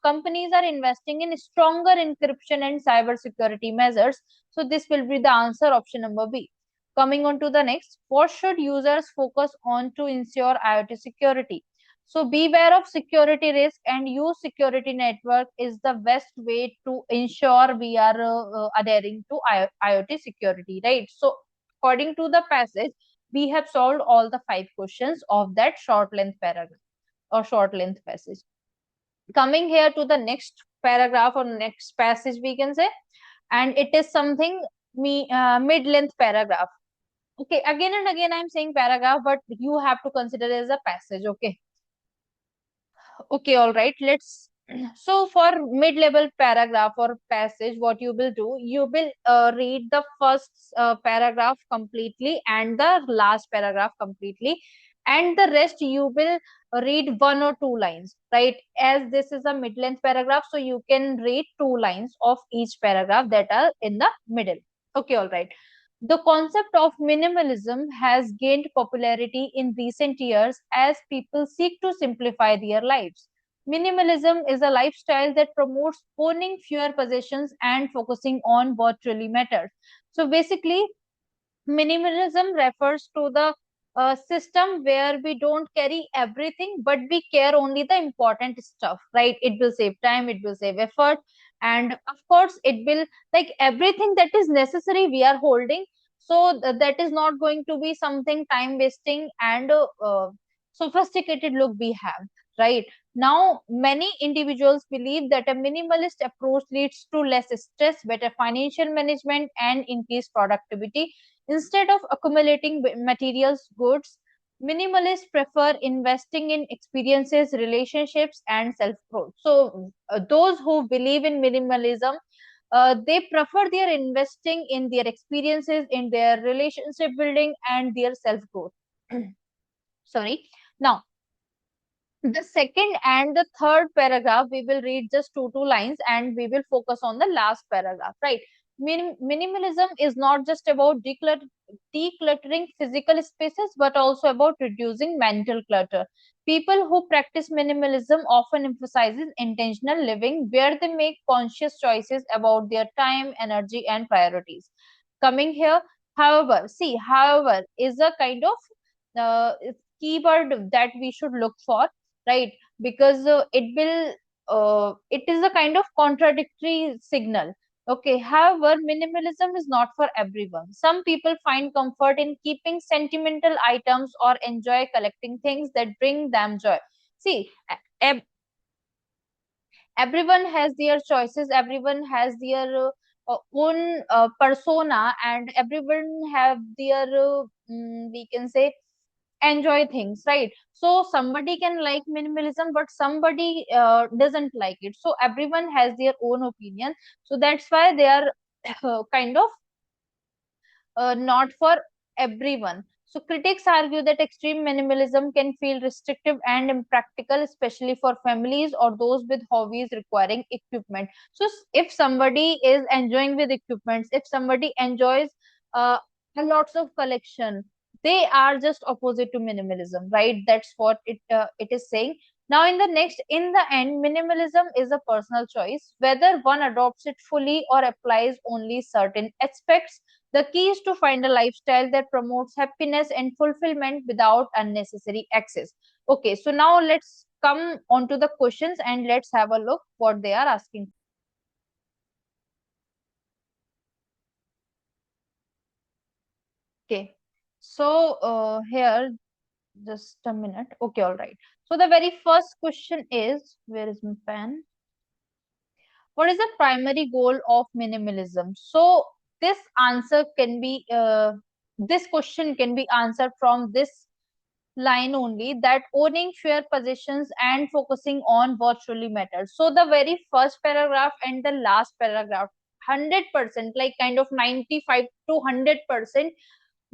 companies are investing in stronger encryption and cyber security measures. So this will be the answer, option number B. Coming on to the next, what should users focus on to ensure IoT security? So beware of security risk and use security network is the best way to ensure we are adhering to IoT security, right? So according to the passage, we have solved all the 5 questions of that short length paragraph or short length passage. Coming here to the next paragraph or next passage, we can say, and it is something mid length paragraph. Okay, again and again I'm saying paragraph, but you have to consider it as a passage. Okay. Okay, all right. Let's. So for mid-level paragraph or passage, what you will do, you will read the first paragraph completely and the last paragraph completely, and the rest you will read 1 or 2 lines, right? As this is a mid-length paragraph, so you can read 2 lines of each paragraph that are in the middle. Okay, all right. The concept of minimalism has gained popularity in recent years as people seek to simplify their lives. Minimalism is a lifestyle that promotes owning fewer possessions and focusing on what really matters. So basically, minimalism refers to the system where we don't carry everything, but we care only the important stuff, right? It will save time, it will save effort, and of course, it will, like, everything that is necessary we are holding. So that is not going to be something time wasting and sophisticated look we have, right? Now, many individuals believe that a minimalist approach leads to less stress, better financial management, and increased productivity. Instead of accumulating materials goods, minimalists prefer investing in experiences, relationships, and self growth. So, those who believe in minimalism, they prefer their investing in their experiences, in their relationship building, and their self growth. Sorry. Now, the second and the third paragraph, we will read just two lines and we will focus on the last paragraph, right? Minimalism is not just about decluttering physical spaces, but also about reducing mental clutter. People who practice minimalism often emphasizes intentional living, where they make conscious choices about their time, energy, and priorities. Coming here, however, is a kind of keyword that we should look for, right? Because it is a kind of contradictory signal. Okay, however, minimalism is not for everyone. Some people find comfort in keeping sentimental items or enjoy collecting things that bring them joy. See, everyone has their choices, everyone has their own persona, and everyone have their we can say enjoy things, right? So somebody can like minimalism, but somebody doesn't like it. So everyone has their own opinion. So that's why they are kind of not for everyone. So critics argue that extreme minimalism can feel restrictive and impractical, especially for families or those with hobbies requiring equipment. So if somebody is enjoying with equipments, if somebody enjoys uh, a lots of collection, they are just opposite to minimalism, right? That's what it is saying. Now, in the end, minimalism is a personal choice. Whether one adopts it fully or applies only certain aspects, the key is to find a lifestyle that promotes happiness and fulfillment without unnecessary excess. Okay, so now let's come on to the questions and let's have a look what they are asking. Okay, so here, just a minute. Okay, all right. So the very first question is, where is my pen? What is the primary goal of minimalism? So this answer can be, this question can be answered from this line only, that owning fewer possessions and focusing on what truly matters. So the very first paragraph and the last paragraph, 100%, like kind of 95 to 100%,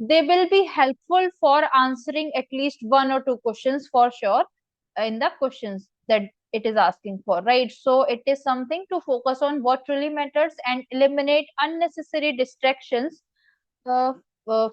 they will be helpful for answering at least one or two questions for sure in the questions that it is asking for, right? So it is something to focus on what really matters and eliminate unnecessary distractions uh,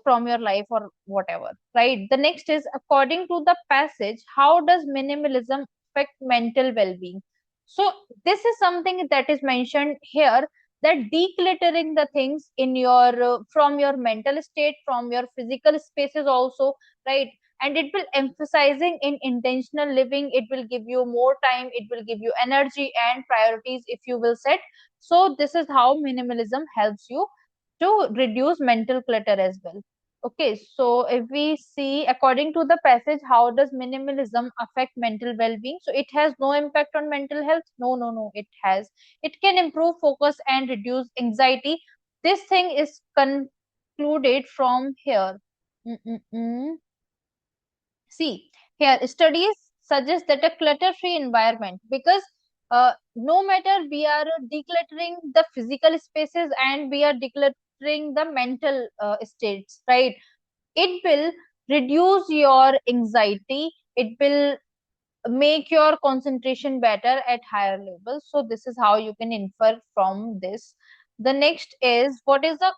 from your life or whatever, right? The next is, according to the passage, how does minimalism affect mental well-being? So this is something that is mentioned here, that decluttering the things in your from your mental state, from your physical spaces also, right? And it will emphasizing in intentional living. It will give you more time, it will give you energy and priorities if you will set. So this is how minimalism helps you to reduce mental clutter as well. Okay, so if we see according to the passage, how does minimalism affect mental well-being? So it has no impact on mental health. No, no, no, it has. It can improve focus and reduce anxiety. This thing is concluded from here. Mm-mm-mm. See, here studies suggest that a clutter-free environment, because no matter we are decluttering the physical spaces and we are decluttering the mental states, right? It will reduce your anxiety. It will make your concentration better at higher levels. So this is how you can infer from this. The next is, what is the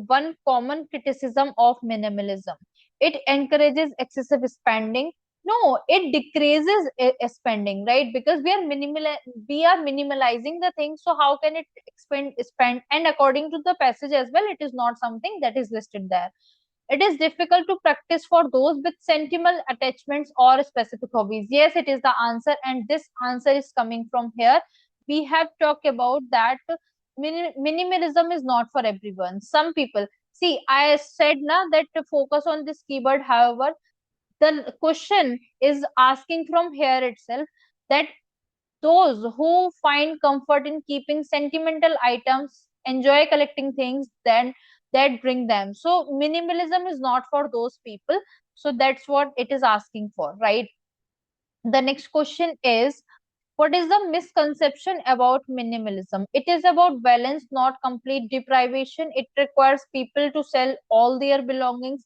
one common criticism of minimalism. It encourages excessive spending. No, it decreases spending, right? Because we are minimalizing the thing. So how can it spend? And according to the passage as well, it is not something that is listed there. It is difficult to practice for those with sentimental attachments or specific hobbies. Yes, it is the answer, and this answer is coming from here. We have talked about that minimalism is not for everyone. Some people, see, I said now that to focus on this keyword. However, the question is asking from here itself that those who find comfort in keeping sentimental items, enjoy collecting things, then that bring them. So minimalism is not for those people. So that's what it is asking for, right? The next question is, what is the misconception about minimalism? It is about balance, not complete deprivation. It requires people to sell all their belongings.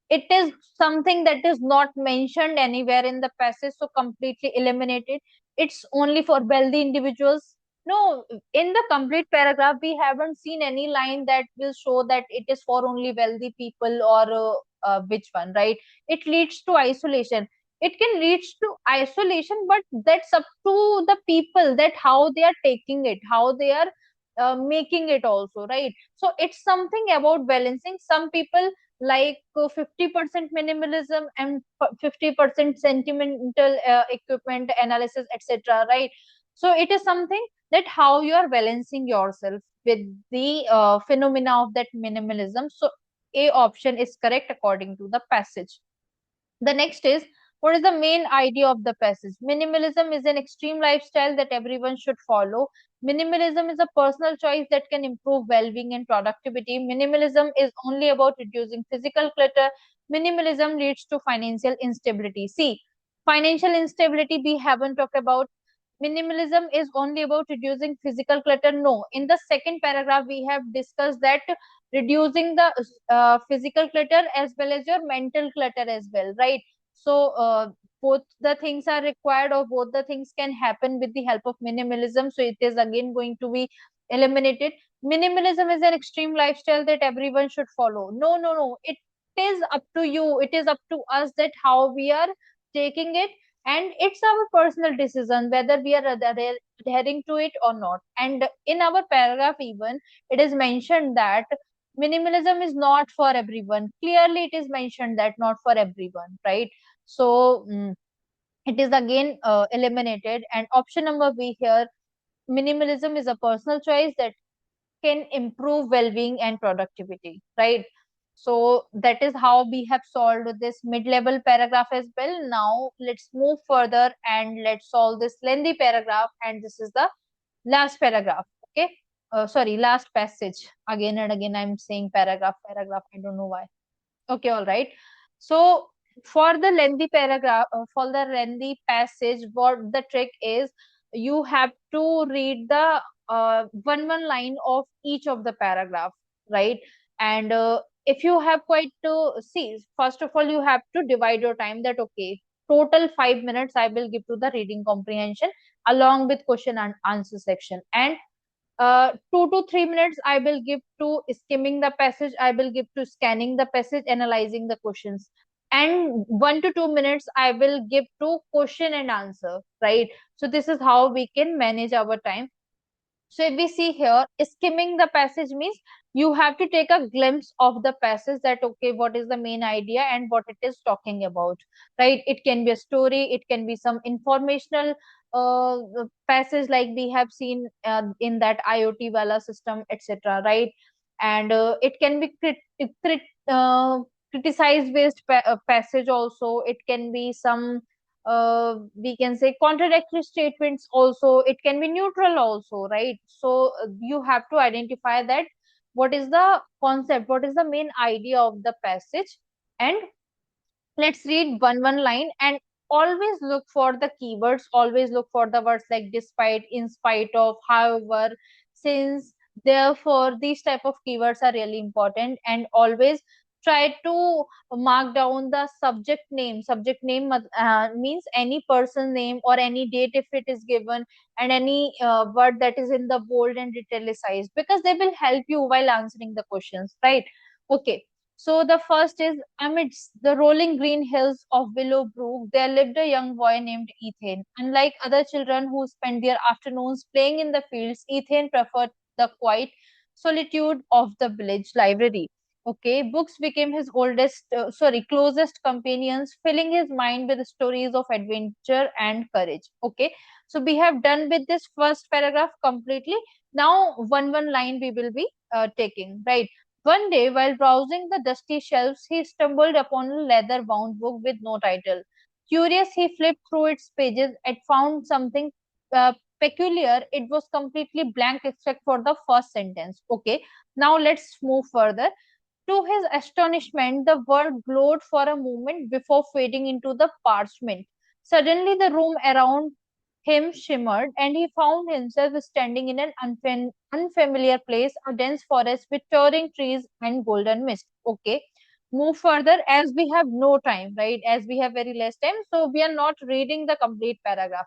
It is something that is not mentioned anywhere in the passage, so completely eliminated. It's only for wealthy individuals. No, in the complete paragraph we haven't seen any line that will show that it is for only wealthy people, or which one, right? It leads to isolation. It can lead to isolation, but that's up to the people, that how they are taking it, how they are making it also, right? So it's something about balancing. Some people like 50% minimalism and 50% sentimental equipment analysis, etc., right? So it is something that how you are balancing yourself with the phenomena of that minimalism. So a option is correct according to the passage. The next is, what is the main idea of the passage? Minimalism is an extreme lifestyle that everyone should follow. Minimalism is a personal choice that can improve well-being and productivity. Minimalism is only about reducing physical clutter. Minimalism leads to financial instability. See, financial instability we haven't talked about. Minimalism is only about reducing physical clutter. No, in the second paragraph we have discussed that reducing the physical clutter as well as your mental clutter as well, right? So both the things are required, or both the things can happen with the help of minimalism. So it is again going to be eliminated. Minimalism is an extreme lifestyle that everyone should follow. No, no, no, it is up to you, it is up to us that how we are taking it, and it's our personal decision whether we are adhering to it or not. And in our paragraph even, it is mentioned that minimalism is not for everyone. Clearly it is mentioned that not for everyone, right? So it is again eliminated. And option number B here, minimalism is a personal choice that can improve well-being and productivity, right? So that is how we have solved this mid-level paragraph as well. Now let's move further and let's solve this lengthy paragraph, and this is the last paragraph. Okay, sorry, last passage. Again and again I'm saying paragraph, paragraph, I don't know why. Okay, all right. So for the lengthy paragraph, for the lengthy passage, what the trick is, you have to read the one line of each of the paragraph, right? And if you have quite to see, first of all, you have to divide your time. That okay, total 5 minutes I will give to the reading comprehension along with question and answer section, and 2 to 3 minutes I will give to skimming the passage, I will give to scanning the passage, analyzing the questions, and 1 to 2 minutes I will give to question and answer, right? So this is how we can manage our time. So if we see here, skimming the passage means you have to take a glimpse of the passage, that okay, what is the main idea and what it is talking about, right? It can be a story, it can be some informational uh, passage like we have seen in that IoT wala system, etc., right? And it can be criticized based passage also. It can be some we can say contradictory statements also. It can be neutral also, right? So you have to identify that what is the concept, what is the main idea of the passage. And let's read one line, and always look for the keywords, always look for the words like despite, in spite of, however, since, therefore. These type of keywords are really important, and always try to mark down the subject name. Subject name means any person name or any date if it is given, and any word that is in the bold and italicized, because they will help you while answering the questions, right? Okay. So the first is, amidst the rolling green hills of Willowbrook, there lived a young boy named Ethan. Unlike other children who spent their afternoons playing in the fields, Ethan preferred the quiet solitude of the village library. Okay, books became his closest companions, filling his mind with stories of adventure and courage. Okay, so we have done with this first paragraph completely. Now, one line we will be taking, right? One day, while browsing the dusty shelves, he stumbled upon a leather bound book with no title. Curious, he flipped through its pages and found something peculiar. It was completely blank except for the first sentence. Okay, now let's move further. To his astonishment, the word glowed for a moment before fading into the parchment. Suddenly, the room around him shimmered, and he found himself standing in an unfamiliar place, a dense forest with towering trees and golden mist. Okay, move further as we have no time, right? As we have very less time, so we are not reading the complete paragraph.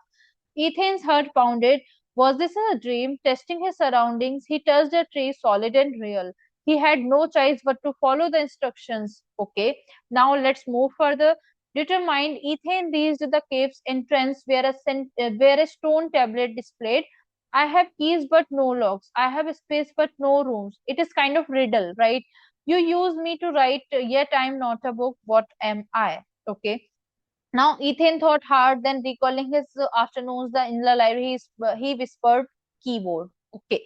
Ethan's heart pounded. Was this a dream? Testing his surroundings, he touched a tree solid and real. He had no choice but to follow the instructions. Okay, now let's move further. Determined, Ethan reached the cave's entrance where a stone tablet displayed, I have keys but no locks. I have space but no rooms. It is kind of riddle, right? You use me to write, yet I am not a book. What am I? Okay. Now, Ethan thought hard, then recalling his afternoons in the library, he whispered, keyboard. Okay.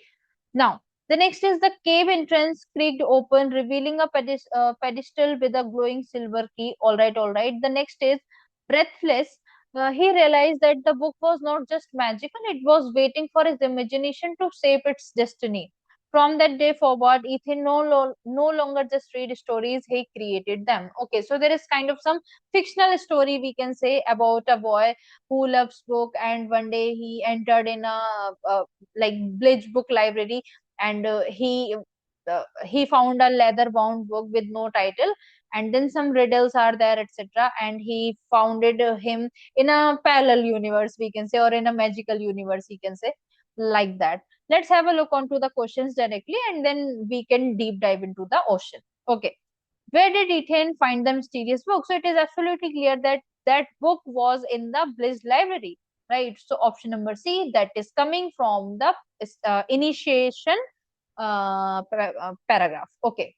Now, the next is the cave entrance creaked open, revealing a pedestal with a glowing silver key. All right, all right. The next is breathless. He realized that the book was not just magical, it was waiting for his imagination to shape its destiny. From that day forward, Ethan no longer just read stories, he created them. Okay, so there is kind of some fictional story we can say about a boy who loves book, and one day he entered in a like village book library, and he found a leather bound book with no title, and then some riddles are there, etc., and he founded him in a parallel universe we can say, or in a magical universe we can say, like that. Let's have a look onto the questions directly, and then we can deep dive into the ocean. Okay, where did Ethan find the mysterious book? So it is absolutely clear that that book was in the Bliss library, right? So option number C, that is coming from the initiation paragraph. Okay.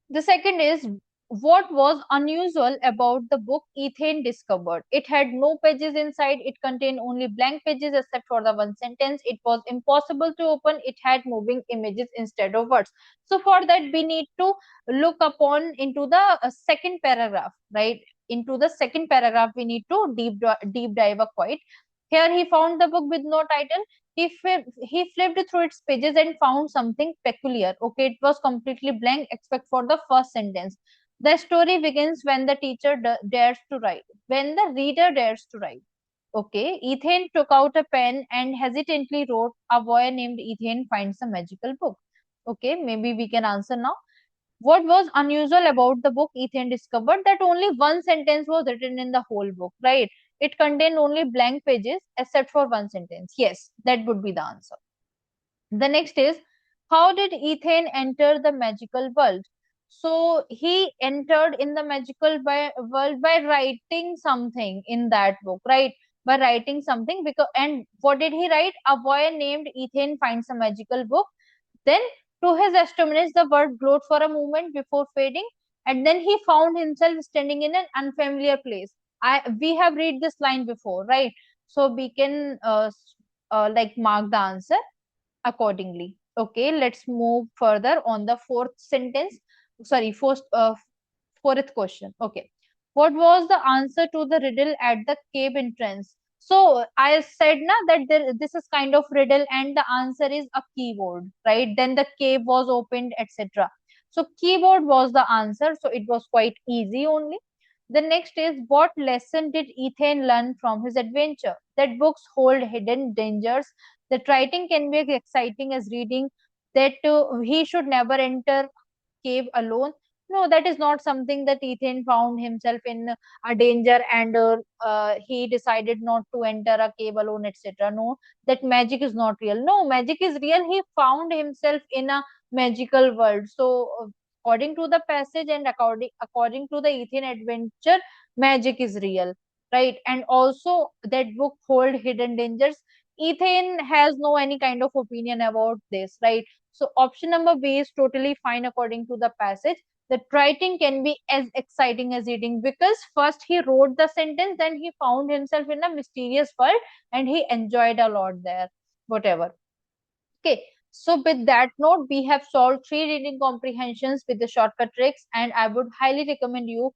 The second is, what was unusual about the book Ethan discovered? It had no pages inside. It contained only blank pages except for the one sentence. It was impossible to open. It had moving images instead of words. So for that, we need to look upon into the second paragraph, right? Into the second paragraph, we need to deep dive a quite. Here he found the book with no title. He flipped through its pages and found something peculiar. Okay, it was completely blank except for the first sentence. The story begins when the teacher dares to write, when the reader dares to write. Okay, Ethan took out a pen and hesitantly wrote, a boy named Ethan finds a magical book. Okay, maybe we can answer now. What was unusual about the book Ethan discovered? That only one sentence was written in the whole book, right? It contained only blank pages except for one sentence. Yes, that would be the answer. The next is, how did Ethan enter the magical world? So he entered in the world by writing something in that book, right? By writing something, because, and what did he write? A boy named Ethan finds a magical book. Then, to his astonishment, the word glowed for a moment before fading, and then he found himself standing in an unfamiliar place. We have read this line before, right? So we can like mark the answer accordingly. Okay, let's move further on the fourth sentence. Sorry, fourth question. Okay, what was the answer to the riddle at the cave entrance? So I said na that this is kind of riddle, and the answer is a keyboard, right? Then the cave was opened, etc. So keyboard was the answer. So it was quite easy only. The next is, what lesson did Ethan learn from his adventure? That books hold hidden dangers, that writing can be as exciting as reading, that he should never enter cave alone, No, that is not something that Ethan found himself in a danger and he decided not to enter a cave alone, etc. No, that magic is not real. No, magic is real. He found himself in a magical world. So, according to the passage and according to the Ethan adventure, magic is real, right? And also that book hold hidden dangers. Ethan has no any kind of opinion about this, right? So option number B is totally fine according to the passage, that writing can be as exciting as reading, because first he wrote the sentence, then he found himself in a mysterious world and he enjoyed a lot there, whatever. Okay, so with that note, we have solved three reading comprehensions with the shortcut tricks, and I would highly recommend you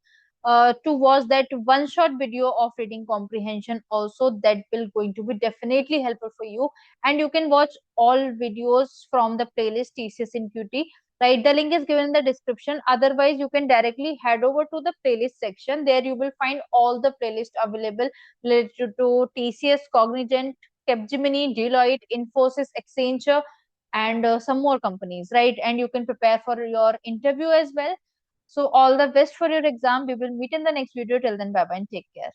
to watch that one shot video of reading comprehension also. That will going to be definitely helpful for you, and you can watch all videos from the playlist TCS NQT. Right, the link is given in the description. Otherwise, you can directly head over to the playlist section. There you will find all the playlists available related to TCS, Cognizant, Capgemini, Deloitte, Infosys, Accenture, and some more companies, right? And you can prepare for your interview as well. So all the best for your exam. We will meet in the next video. Till then, bye bye and take care.